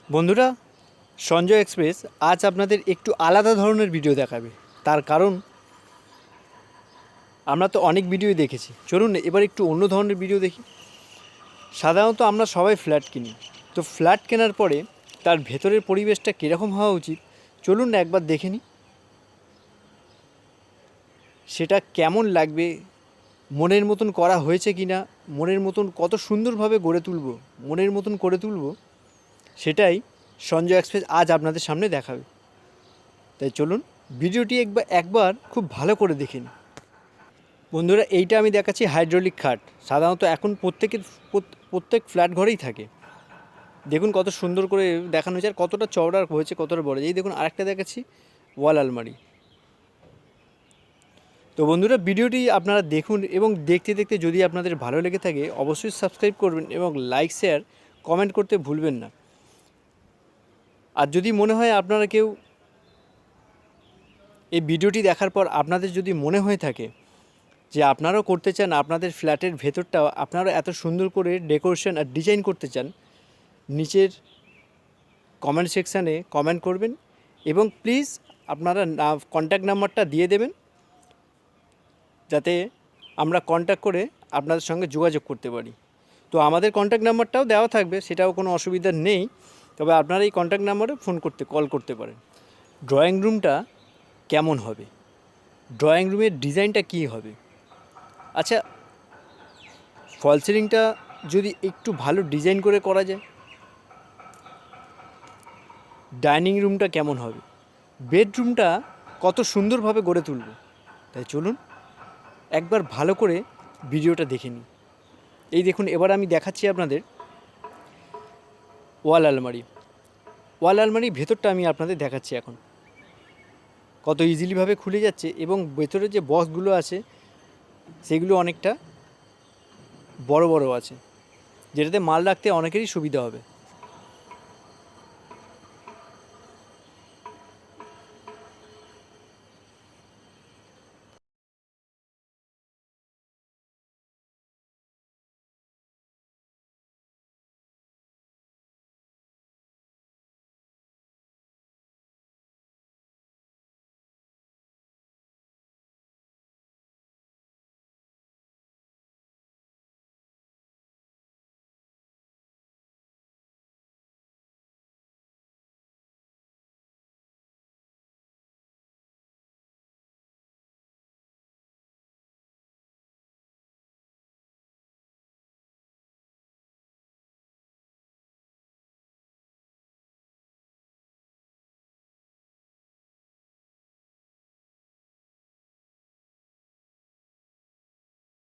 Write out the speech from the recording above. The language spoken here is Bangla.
বন্ধুরা, সঞ্জয় এক্সপ্রেস আজ আপনাদের একটু আলাদা ধরনের ভিডিও দেখাবে। তার কারণ আমরা তো অনেক ভিডিওই দেখেছি, চলুন এবার একটু অন্য ধরনের ভিডিও দেখি। সাধারণত আমরা সবাই ফ্ল্যাট কিনি, তো ফ্ল্যাট কেনার পরে তার ভেতরের পরিবেশটা কীরকম হওয়া উচিত চলুন না একবার দেখে নিই। সেটা কেমন লাগবে, মনের মতন করা হয়েছে কি না, মনের মতন কত সুন্দরভাবে গড়ে তুলব, মনের মতন করে তুলব, সেটাই সঞ্জয় এক্সপ্রেস আজ আপনাদের সামনে দেখাবে। তাই চলুন ভিডিওটি একবার খুব ভালো করে দেখে নিন। বন্ধুরা, এইটা আমি দেখাচ্ছি হাইড্রোলিক খাট। সাধারণত এখন প্রত্যেক ফ্ল্যাট ঘরেই থাকে। দেখুন কত সুন্দর করে দেখানো হয়েছে, আর কতটা চওড়া হয়েছে, কতটা বড়। এই দেখুন আরেকটা দেখাচ্ছি ওয়াল আলমারি। তো বন্ধুরা, ভিডিওটি আপনারা দেখুন এবং দেখতে দেখতে যদি আপনাদের ভালো লেগে থাকে অবশ্যই সাবস্ক্রাইব করবেন এবং লাইক শেয়ার কমেন্ট করতে ভুলবেন না। আর যদি মনে হয় আপনারা কেউ এই ভিডিওটি দেখার পর আপনাদের যদি মনে হয়ে থাকে যে আপনারাও করতে চান, আপনাদের ফ্ল্যাটের ভেতরটাও আপনারা এত সুন্দর করে ডেকোরেশন আর ডিজাইন করতে চান, নিচের কমেন্ট সেকশানে কমেন্ট করবেন এবং প্লিজ আপনারা কন্ট্যাক্ট নাম্বারটা দিয়ে দেবেন, যাতে আমরা কন্ট্যাক্ট করে আপনাদের সঙ্গে যোগাযোগ করতে পারি। তো আমাদের কন্ট্যাক্ট নাম্বারটাও দেওয়া থাকবে, সেটাও কোনো অসুবিধা নেই। তবে আপনারা এই কন্ট্যাক্ট নাম্বারে কল করতে পারেন। ড্রয়িং রুমটা কেমন হবে, ড্রয়িং রুমের ডিজাইনটা কী হবে, আচ্ছা ফল সিলিংটা যদি একটু ভালো ডিজাইন করে করা যায়, ডাইনিং রুমটা কেমন হবে, বেডরুমটা কত সুন্দরভাবে গড়ে তুলব। তাই চলুন একবার ভালো করে ভিডিওটা দেখে নিই। এই দেখুন, এবার আমি দেখাচ্ছি আপনাদের ওয়াল আলমারি ভেতরটা আমি আপনাদের দেখাচ্ছি। এখন কত ইজিলিভাবে খুলে যাচ্ছে এবং ভেতরে যে বক্সগুলো আছে সেগুলো অনেকটা বড় বড় আছে, যেটাতে মাল রাখতে অনেকেরই সুবিধা হবে।